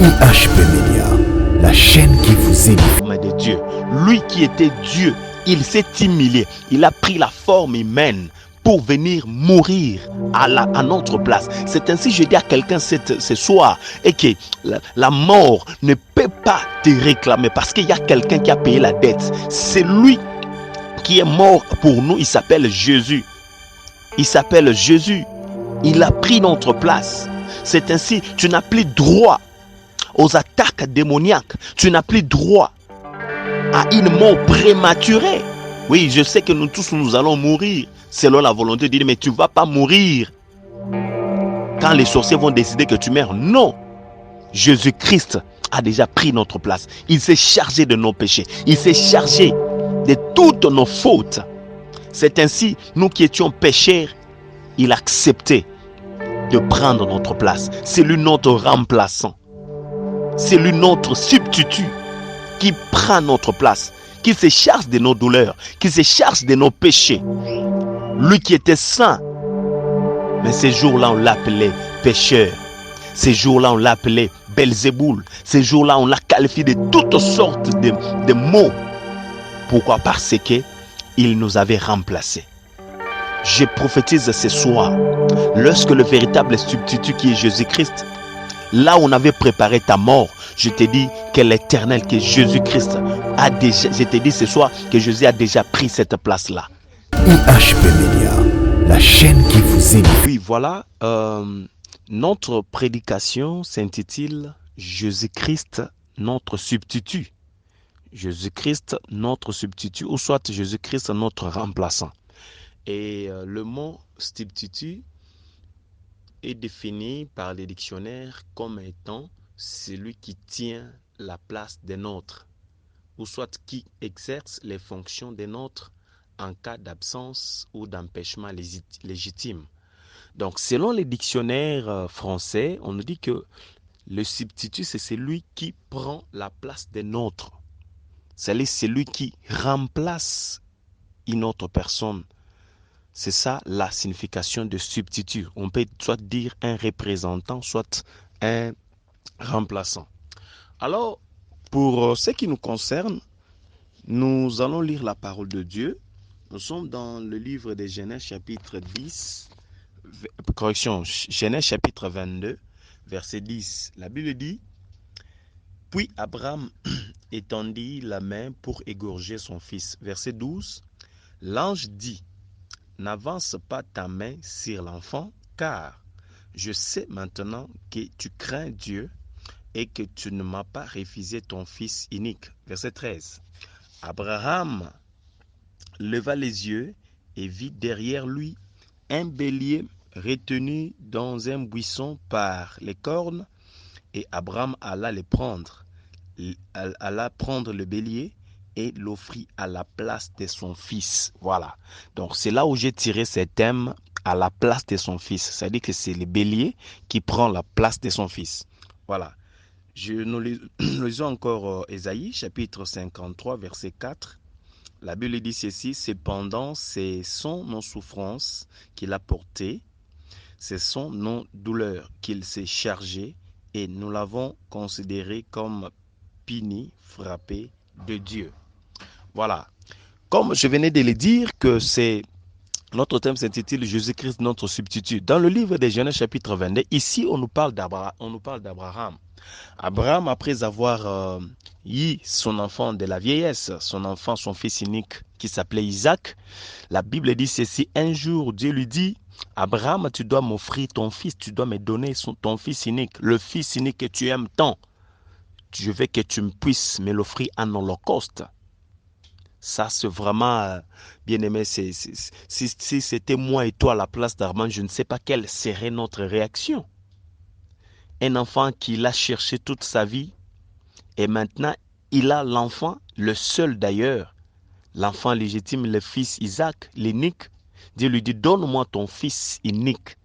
IHP Media, la chaîne qui vous édifie. De Dieu. Lui qui était Dieu, il s'est humilié. Il a pris la forme humaine pour venir mourir à notre place. C'est ainsi que je dis à quelqu'un ce soir et que la mort ne peut pas te réclamer parce qu'il y a quelqu'un qui a payé la dette. C'est lui qui est mort pour nous. Il s'appelle Jésus. Il s'appelle Jésus. Il a pris notre place. C'est ainsi, tu n'as plus droit aux attaques démoniaques. Tu n'as plus droit à une mort prématurée. Oui, je sais que nous tous, nous allons mourir selon la volonté de Dieu, mais tu ne vas pas mourir quand les sorciers vont décider que tu meurs. Non. Jésus-Christ a déjà pris notre place. Il s'est chargé de nos péchés. Il s'est chargé de toutes nos fautes. C'est ainsi, nous qui étions pécheurs, il a accepté de prendre notre place. C'est lui notre remplaçant. C'est lui notre substitut qui prend notre place, qui se charge de nos douleurs, qui se charge de nos péchés. Lui qui était saint, mais ces jours-là on l'appelait pécheur. Ces jours-là on l'appelait Belzéboul. Ces jours-là on l'a qualifié de toutes sortes de mots. Pourquoi? Parce que il nous avait remplacés. Je prophétise ce soir, lorsque le véritable substitut qui est Jésus-Christ, là où on avait préparé ta mort, je te dis que l'éternel, que Jésus-Christ a déjà, je te dis ce soir que Jésus a déjà pris cette place-là. IHP Media, la chaîne qui vous édifie. Oui, voilà, notre prédication s'intitule Jésus-Christ, notre substitut. Jésus-Christ, notre substitut, ou soit Jésus-Christ, notre remplaçant. Et le mot substitut est défini par les dictionnaires comme étant celui qui tient la place d'un autre, ou soit qui exerce les fonctions d'un autre en cas d'absence ou d'empêchement légitime. Donc, selon les dictionnaires français, on nous dit que le substitut, c'est celui qui prend la place d'un autre. C'est celui qui remplace une autre personne. C'est ça la signification de substitut. On peut soit dire un représentant, soit un remplaçant. Alors, pour ce qui nous concerne, nous allons lire la parole de Dieu. Nous sommes dans le livre de Genèse chapitre 10, Genèse chapitre 22, verset 10. La Bible dit, « Puis Abraham étendit la main pour égorger son fils. » Verset 12, l'ange dit, « N'avance pas ta main sur l'enfant, car je sais maintenant que tu crains Dieu et que tu ne m'as pas refusé ton fils unique. » Verset 13. Abraham leva les yeux et vit derrière lui un bélier retenu dans un buisson par les cornes, et Abraham alla les prendre. Il alla prendre le bélier et l'offrit à la place de son fils. Voilà. Donc, c'est là où j'ai tiré ce thème, à la place de son fils. C'est-à-dire que c'est le bélier qui prend la place de son fils. Voilà. Nous lisons encore Ésaïe, chapitre 53, verset 4. La Bible dit ceci, « Cependant, ce sont nos souffrances qu'il a portées, ce sont nos douleurs qu'il s'est chargé, et nous l'avons considéré comme puni, frappé de Dieu. » Voilà. Comme je venais de le dire, que notre thème s'intitule Jésus-Christ, notre substitut. Dans le livre de Genèse chapitre 22, ici on nous parle d'Abraham. Abraham, après avoir eu son enfant de la vieillesse, son fils unique qui s'appelait Isaac, la Bible dit ceci, un jour Dieu lui dit, Abraham, tu dois m'offrir ton fils, tu dois me donner ton fils unique, le fils unique que tu aimes tant. Je veux que tu puisses me l'offrir en holocauste. Ça, c'est vraiment, bien aimé, si c'était moi et toi à la place d'Armand, je ne sais pas quelle serait notre réaction. Un enfant qu'il a cherché toute sa vie, et maintenant, il a l'enfant, le seul d'ailleurs, l'enfant légitime, le fils Isaac, l'unique. Dieu lui dit, donne-moi ton fils unique.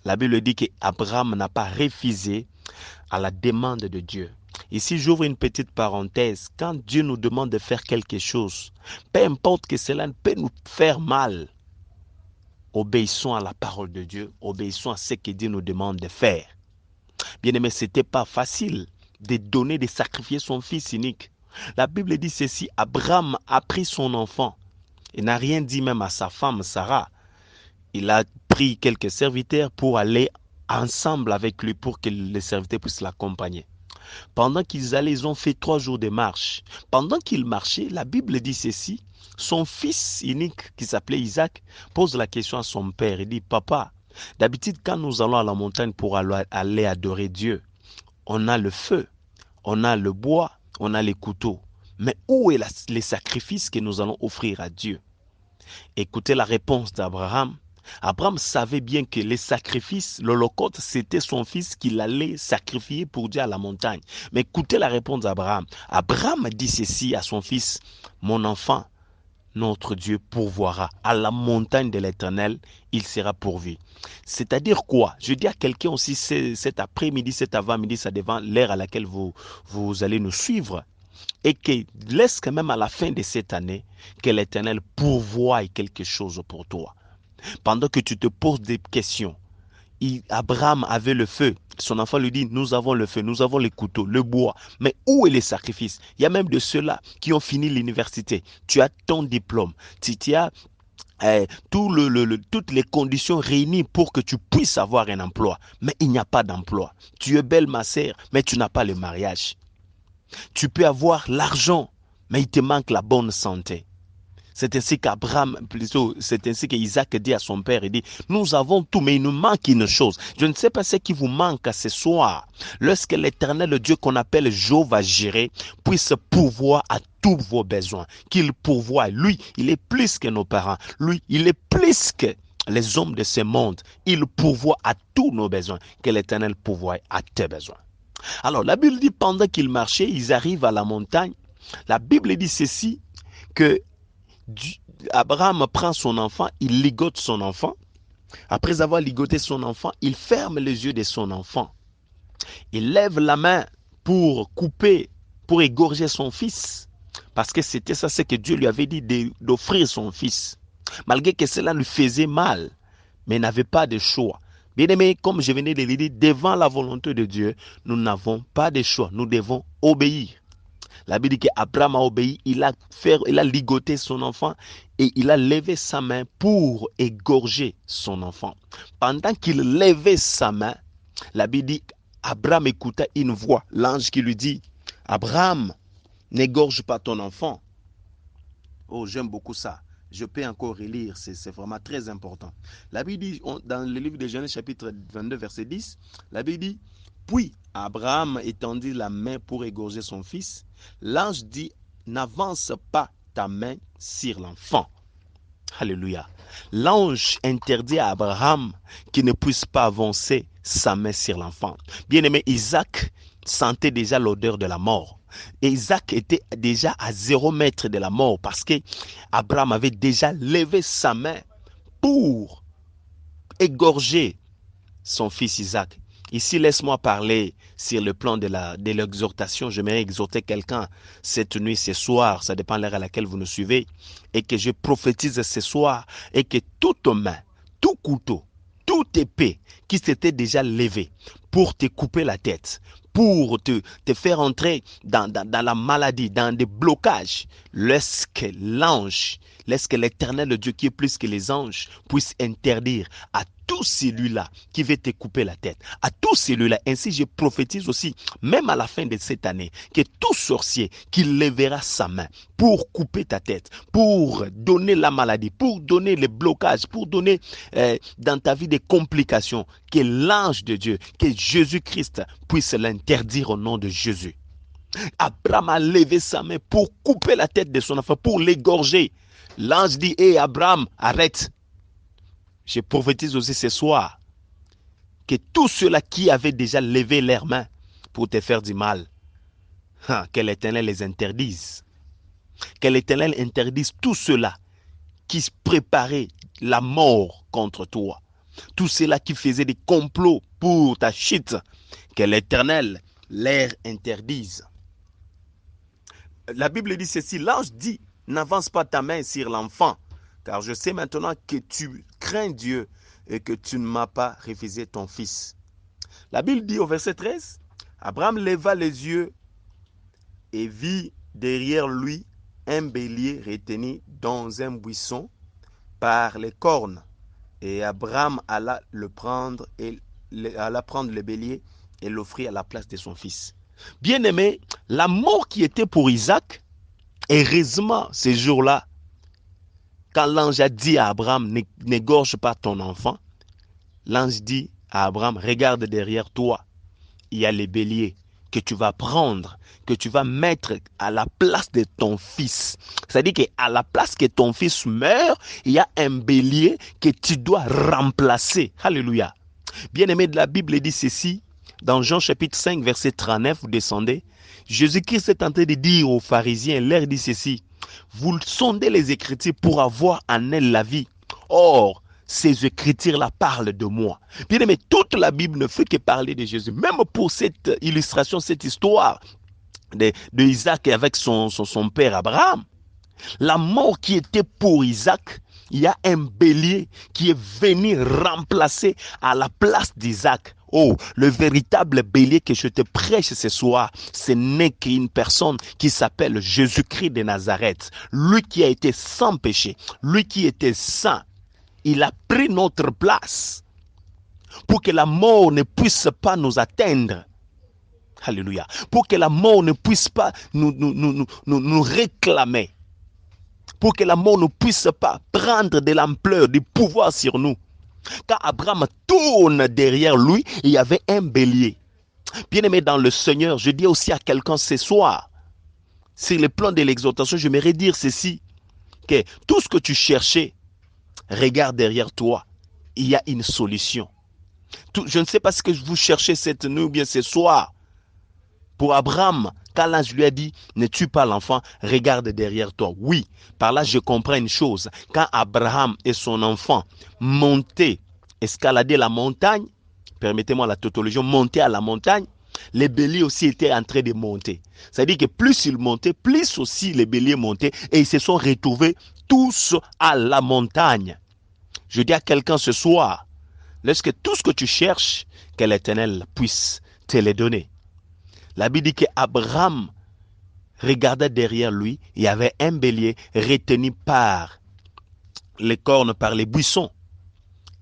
La Bible dit qu'Abraham n'a pas refusé à la demande de Dieu. Ici, j'ouvre une petite parenthèse. Quand Dieu nous demande de faire quelque chose, peu importe que cela peut nous faire mal, obéissons à la parole de Dieu, obéissons à ce que Dieu nous demande de faire. Bien-aimé, ce n'était pas facile de donner, de sacrifier son fils unique. La Bible dit ceci, Abraham a pris son enfant. Il n'a rien dit même à sa femme Sarah. Il a pris quelques serviteurs pour aller ensemble avec lui pour que les serviteurs puissent l'accompagner. Pendant qu'ils allaient, ils ont fait 3 jours de marche. Pendant qu'ils marchaient, la Bible dit ceci, son fils unique qui s'appelait Isaac pose la question à son père. Il dit, papa, d'habitude quand nous allons à la montagne pour aller adorer Dieu, on a le feu, on a le bois, on a les couteaux. Mais où est les sacrifices que nous allons offrir à Dieu? Écoutez la réponse d'Abraham. Abraham savait bien que les sacrifices, l'holocauste, c'était son fils qu'il allait sacrifier pour Dieu à la montagne. Mais écoutez la réponse d'Abraham. Abraham dit ceci à son fils, mon enfant, notre Dieu pourvoira. À la montagne de l'Éternel, il sera pourvu. C'est-à-dire quoi? Je dis à quelqu'un aussi cet après-midi, cet avant-midi, ça dépend l'heure à laquelle vous allez nous suivre. Et que laisse quand même à la fin de cette année que l'Éternel pourvoie quelque chose pour toi. Pendant que tu te poses des questions, Abraham avait le feu. Son enfant lui dit, nous avons le feu, nous avons les couteaux, le bois. Mais où est les sacrifices? Il y a même de ceux-là qui ont fini l'université. Tu as ton diplôme. Tu as toutes les conditions réunies pour que tu puisses avoir un emploi. Mais il n'y a pas d'emploi. Tu es belle, ma sœur, mais tu n'as pas le mariage. Tu peux avoir l'argent, mais il te manque la bonne santé. C'est ainsi c'est ainsi qu'Isaac dit à son père, il dit, nous avons tout, mais il nous manque une chose. Je ne sais pas ce qui vous manque ce soir. Lorsque l'Éternel, le Dieu qu'on appelle Jéhovah Jireh, puisse pourvoir à tous vos besoins, qu'il pourvoie. Lui, il est plus que nos parents. Lui, il est plus que les hommes de ce monde. Il pourvoit à tous nos besoins. Que l'Éternel pourvoie à tes besoins. Alors, la Bible dit, pendant qu'ils marchaient, ils arrivent à la montagne. La Bible dit ceci, que Abraham prend son enfant, il ligote son enfant. Après avoir ligoté son enfant, il ferme les yeux de son enfant. Il lève la main pour couper, pour égorger son fils. Parce que c'était ça ce que Dieu lui avait dit d'offrir son fils. Malgré que cela lui faisait mal, mais il n'avait pas de choix. Bien aimé, comme je venais de le dire, devant la volonté de Dieu, nous n'avons pas de choix. Nous devons obéir. La Bible dit qu'Abraham a obéi, il a ligoté son enfant et il a levé sa main pour égorger son enfant. Pendant qu'il levait sa main, la Bible dit qu'Abraham écouta une voix, l'ange qui lui dit, Abraham, n'égorge pas ton enfant. Oh, j'aime beaucoup ça. Je peux encore relire, c'est vraiment très important. La Bible dit, dans le livre de Genèse chapitre 22, verset 10, la Bible dit, puis Abraham étendit la main pour égorger son fils. L'ange dit, n'avance pas ta main sur l'enfant. Alléluia. L'ange interdit à Abraham qu'il ne puisse pas avancer sa main sur l'enfant. Bien-aimé, Isaac sentait déjà l'odeur de la mort. Et Isaac était déjà à 0 mètre de la mort parce que Abraham avait déjà levé sa main pour égorger son fils Isaac. Ici, laisse-moi parler sur le plan de l'exhortation. J'aimerais exhorter quelqu'un cette nuit, ce soir, ça dépend de l'heure à laquelle vous nous suivez, et que je prophétise ce soir, et que toute main, tout couteau, toute épée qui s'était déjà levée pour te couper la tête, pour te faire entrer dans la maladie, dans des blocages, laisse que l'Éternel, le Dieu qui est plus que les anges, puisse interdire à tout celui-là qui veut te couper la tête, à tout celui-là. Ainsi, je prophétise aussi, même à la fin de cette année, que tout sorcier qui lèvera sa main pour couper ta tête, pour donner la maladie, pour donner les blocages, pour donner dans ta vie des complications, que l'ange de Dieu, que Jésus-Christ puisse l'interdire au nom de Jésus. Abraham a levé sa main pour couper la tête de son enfant, pour l'égorger. L'ange dit, hé Abraham, arrête. Je prophétise aussi ce soir que tous ceux-là qui avaient déjà levé leurs mains pour te faire du mal, que l'Éternel les interdise. Que l'Éternel interdise tous ceux-là qui préparaient la mort contre toi. Tous ceux-là qui faisaient des complots pour ta chute. Que l'Éternel leur interdise. La Bible dit ceci, l'ange dit, n'avance pas ta main sur l'enfant, car je sais maintenant que tu crains Dieu et que tu ne m'as pas refusé ton fils. La Bible dit au verset 13, Abraham leva les yeux et vit derrière lui un bélier retenu dans un buisson par les cornes. Et Abraham alla prendre le bélier et l'offrir à la place de son fils. Bien-aimé, la mort qui était pour Isaac, heureusement, ces jours-là, quand l'ange a dit à Abraham, n'égorge pas ton enfant, l'ange dit à Abraham, regarde derrière toi, il y a les béliers que tu vas prendre, que tu vas mettre à la place de ton fils. C'est-à-dire qu'à la place que ton fils meurt, il y a un bélier que tu dois remplacer. Alléluia. Bien-aimé de la Bible dit ceci, dans Jean chapitre 5, verset 39, vous descendez, Jésus-Christ est en train de dire aux pharisiens, il leur dit ceci, vous sondez les Écritures pour avoir en elles la vie. Or, ces Écritures-là parlent de moi. Bien aimé, toute la Bible ne fait que parler de Jésus. Même pour cette illustration, cette histoire de Isaac avec son père Abraham, la mort qui était pour Isaac, il y a un bélier qui est venu remplacer à la place d'Isaac. Oh, le véritable bélier que je te prêche ce soir, ce n'est qu'une personne qui s'appelle Jésus-Christ de Nazareth. Lui qui a été sans péché, lui qui était saint, il a pris notre place pour que la mort ne puisse pas nous atteindre. Alléluia. Pour que la mort ne puisse pas nous réclamer. Pour que la mort ne puisse pas prendre de l'ampleur, du pouvoir sur nous. Quand Abraham tourne derrière lui, il y avait un bélier. Bien-aimé dans le Seigneur, je dis aussi à quelqu'un ce soir, sur le plan de l'exhortation, j'aimerais dire ceci, que tout ce que tu cherchais, regarde derrière toi, il y a une solution. Je ne sais pas ce que vous cherchez cette nuit ou bien ce soir. Pour Abraham, quand l'ange lui a dit, ne tue pas l'enfant, regarde derrière toi. Oui, par là je comprends une chose. Quand Abraham et son enfant montaient, escaladaient la montagne, permettez-moi la tautologie, montaient à la montagne, les béliers aussi étaient en train de monter. C'est-à-dire que plus ils montaient, plus aussi les béliers montaient et ils se sont retrouvés tous à la montagne. Je dis à quelqu'un ce soir, lorsque tout ce que tu cherches, que l'Éternel puisse te le donner. La Bible dit qu'Abraham regardait derrière lui, il y avait un bélier retenu par les cornes, par les buissons.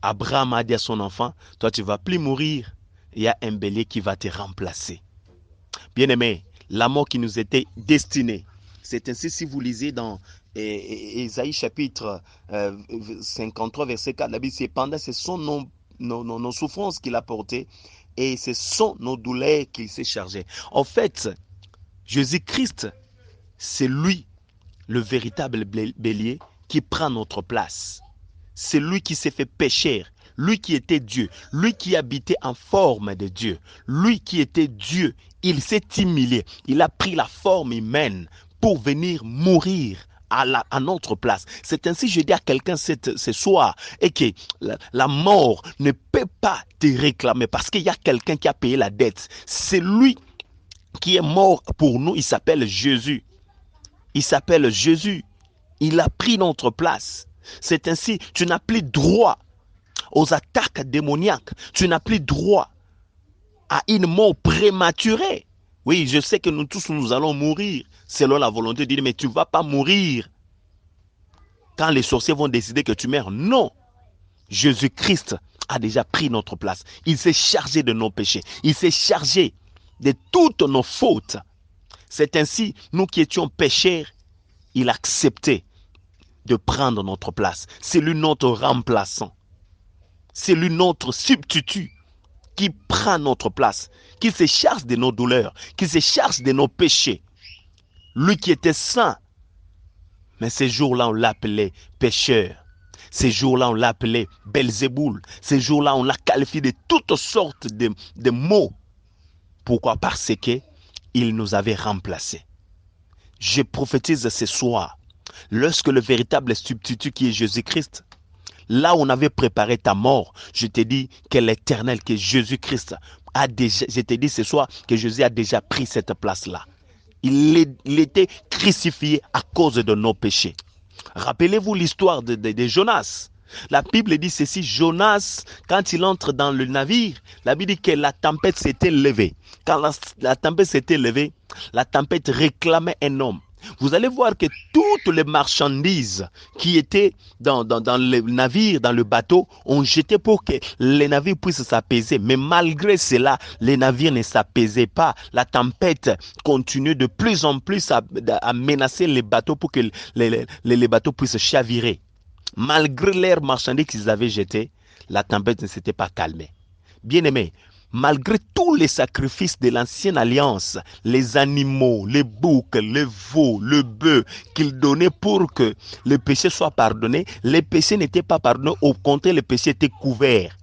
Abraham a dit à son enfant, toi tu ne vas plus mourir, il y a un bélier qui va te remplacer. Bien-aimé, la mort qui nous était destinée, c'est ainsi si vous lisez dans Ésaïe chapitre 53 verset 4, la Bible dit, cependant ce sont nos souffrances qu'il a portées et ce sont nos douleurs qu'il s'est chargé. En fait, Jésus-Christ, c'est lui le véritable bélier qui prend notre place. C'est lui qui s'est fait pécheur, lui qui était Dieu, lui qui habitait en forme de Dieu, lui qui était Dieu, il s'est humilié, il a pris la forme humaine pour venir mourir à notre place. C'est ainsi je dis à quelqu'un ce soir et que la mort ne peut pas te réclamer parce qu'il y a quelqu'un qui a payé la dette. C'est lui qui est mort pour nous, il s'appelle Jésus. Il s'appelle Jésus. Il a pris notre place. C'est ainsi, tu n'as plus droit aux attaques démoniaques. Tu n'as plus droit à une mort prématurée. Oui, je sais que nous tous, nous allons mourir selon la volonté de Dieu, mais tu ne vas pas mourir quand les sorciers vont décider que tu meurs. Non. Jésus-Christ a déjà pris notre place. Il s'est chargé de nos péchés. Il s'est chargé de toutes nos fautes. C'est ainsi, nous qui étions pécheurs, il a accepté de prendre notre place. C'est lui notre remplaçant. C'est lui notre substitut qui prend notre place, qui se charge de nos douleurs, qui se charge de nos péchés. Lui qui était saint, mais ces jours-là on l'appelait pécheur. Ces jours-là on l'appelait Belzéboul. Ces jours-là on l'a qualifié de toutes sortes de mots. Pourquoi? Parce qu'il nous avait remplacés. Je prophétise ce soir, lorsque le véritable substitut qui est Jésus-Christ, là où on avait préparé ta mort, je te dis que l'Éternel, que Jésus-Christ a déjà, je te dis ce soir que Jésus a déjà pris cette place-là. Il était crucifié à cause de nos péchés. Rappelez-vous l'histoire de Jonas. La Bible dit ceci, Jonas, quand il entre dans le navire, la Bible dit que la tempête s'était levée. Quand la tempête s'était levée, la tempête réclamait un homme. Vous allez voir que toutes les marchandises qui étaient dans le navire, dans le bateau, ont jeté pour que les navires puissent s'apaiser. Mais malgré cela, les navires ne s'apaisaient pas. La tempête continue de plus en plus à menacer les bateaux pour que les bateaux puissent chavirer. Malgré leurs marchandises qu'ils avaient jetées, la tempête ne s'était pas calmée. Bien-aimés, malgré tous les sacrifices de l'ancienne alliance, les animaux, les boucs, les veaux, le bœuf qu'ils donnaient pour que le péché soit pardonné, les péchés n'étaient pas pardonnés, au contraire, les péchés étaient couverts.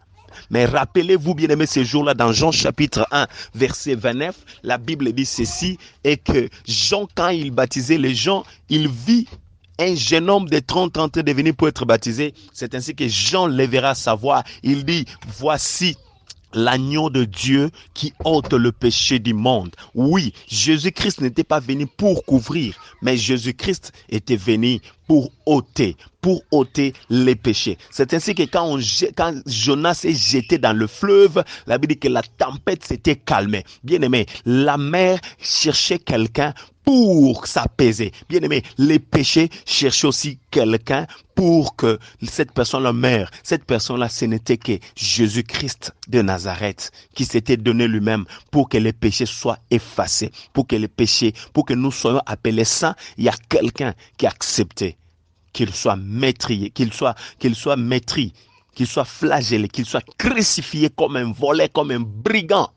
Mais rappelez-vous, bien-aimés, ce jour-là, dans Jean chapitre 1, verset 29, la Bible dit ceci, et que Jean, quand il baptisait les gens, il vit un jeune homme de 30 ans en train de venir pour être baptisé. C'est ainsi que Jean lèvera sa voix. Il dit, voici l'agneau de Dieu qui ôte le péché du monde. Oui, Jésus-Christ n'était pas venu pour couvrir, mais Jésus-Christ était venu pour ôter les péchés. C'est ainsi que quand Jonas est jeté dans le fleuve, la Bible dit que la tempête s'était calmée. Bien aimé, la mer cherchait quelqu'un pour s'apaiser. Bien aimé, les péchés cherchaient aussi quelqu'un pour que cette personne-là meure. Cette personne-là, ce n'était que Jésus-Christ de Nazareth qui s'était donné lui-même pour que les péchés soient effacés, pour que nous soyons appelés saints. Il y a quelqu'un qui a accepté qu'il soit maîtrisé, qu'il soit maîtris, qu'il soit flagellé, qu'il soit crucifié comme un voleur, comme un brigand.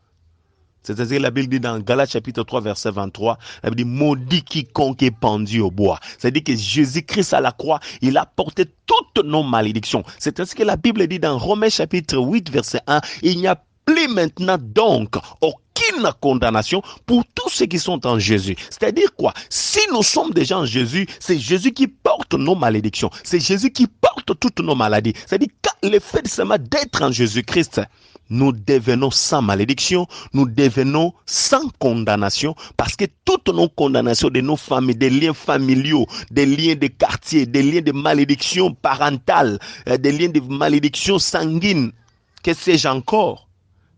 C'est-à-dire, la Bible dit dans Galates chapitre 3, verset 23, la Bible dit, maudit quiconque est pendu au bois. C'est-à-dire que Jésus-Christ à la croix, il a porté toutes nos malédictions. C'est ainsi que la Bible dit dans Romains chapitre 8, verset 1, il n'y a plus maintenant donc aucune condamnation pour tous ceux qui sont en Jésus. C'est-à-dire quoi? Si nous sommes déjà en Jésus, c'est Jésus qui porte nos malédictions. C'est Jésus qui porte toutes nos maladies. C'est-à-dire que le fait seulement d'être en Jésus-Christ, nous devenons sans malédiction, nous devenons sans condamnation, parce que toutes nos condamnations de nos familles, des liens familiaux, des liens de quartier, des liens de malédiction parentale, des liens de malédiction sanguine, que sais-je encore?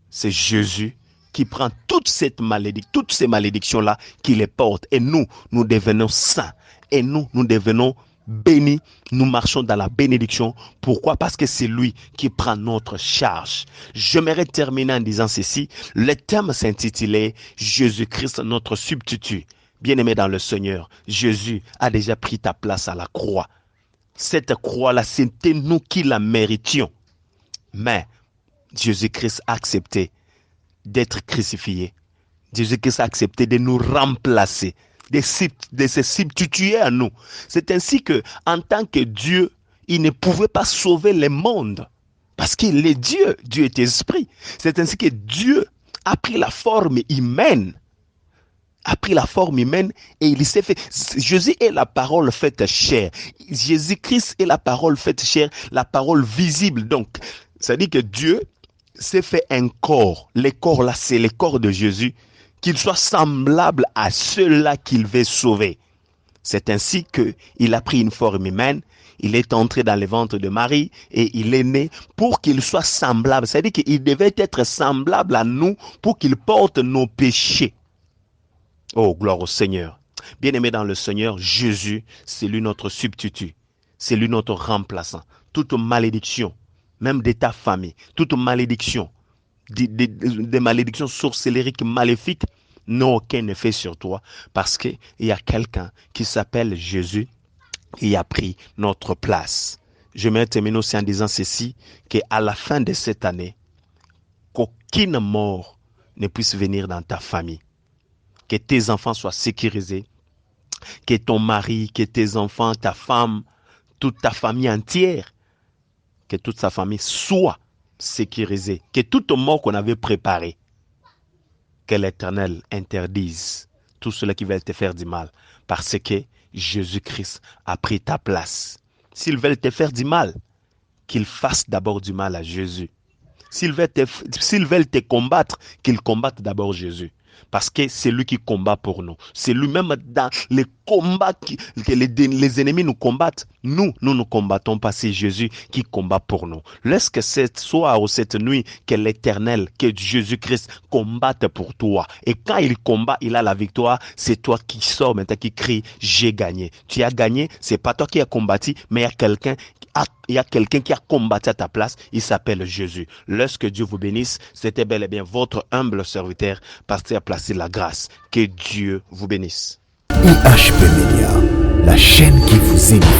C'est Jésus qui prend toutes ces malédictions-là, qui les porte. Et nous devenons saints. Et nous devenons bénis. Nous marchons dans la bénédiction. Pourquoi? Parce que c'est lui qui prend notre charge. J'aimerais terminer en disant ceci. Le thème s'intitulait « Jésus-Christ, notre substitut ». Bien-aimé dans le Seigneur, Jésus a déjà pris ta place à la croix. Cette croix-là, c'était nous qui la méritions. Mais Jésus-Christ a accepté d'être crucifié. Jésus-Christ a accepté de nous remplacer, de se substituer à nous. C'est ainsi que, en tant que Dieu, il ne pouvait pas sauver le monde. Parce qu'il est Dieu. Dieu est esprit. C'est ainsi que Dieu a pris la forme humaine. Et il s'est fait. Jésus est la parole faite chair. Jésus-Christ est la parole faite chair, la parole visible. Donc, ça dit que Dieu s'est fait un corps. Le corps là, c'est le corps de Jésus, qu'il soit semblable à ceux-là qu'il veut sauver. C'est ainsi qu'il a pris une forme humaine, il est entré dans le ventre de Marie et il est né pour qu'il soit semblable. C'est-à-dire qu'il devait être semblable à nous pour qu'il porte nos péchés. Oh, gloire au Seigneur. Bien-aimé dans le Seigneur, Jésus, c'est lui notre substitut. C'est lui notre remplaçant. Toute malédiction, même de ta famille, toute malédiction, des malédictions sorcellériques, maléfiques, n'ont aucun effet sur toi parce qu'il y a quelqu'un qui s'appelle Jésus et a pris notre place. Je vais terminer aussi en disant ceci, qu'à la fin de cette année, qu'aucune mort ne puisse venir dans ta famille. Que tes enfants soient sécurisés, que ton mari, que tes enfants, ta femme, toute ta famille entière, que toute sa famille soit sécurisée, que toute mort qu'on avait préparée, que l'Éternel interdise tout cela qui veulent te faire du mal, parce que Jésus-Christ a pris ta place. S'ils veulent te faire du mal, qu'ils fassent d'abord du mal à Jésus. S'ils veulent te combattre, qu'ils combattent d'abord Jésus. Parce que c'est lui qui combat pour nous. C'est lui-même dans les combats que les ennemis nous combattent. Nous ne combattons pas, c'est Jésus qui combat pour nous. Lorsque cette soir ou cette nuit, que l'Éternel, que Jésus-Christ combatte pour toi. Et quand il combat, il a la victoire, c'est toi qui sors maintenant, qui crie, j'ai gagné. Tu as gagné, c'est pas toi qui as combattu, mais il y a quelqu'un qui a combattu à ta place, il s'appelle Jésus. Lorsque Dieu vous bénisse, c'était bel et bien votre humble serviteur, Pasteur Placide Lagrace. Que Dieu vous bénisse. IHP Media, la chaîne qui vous édifie.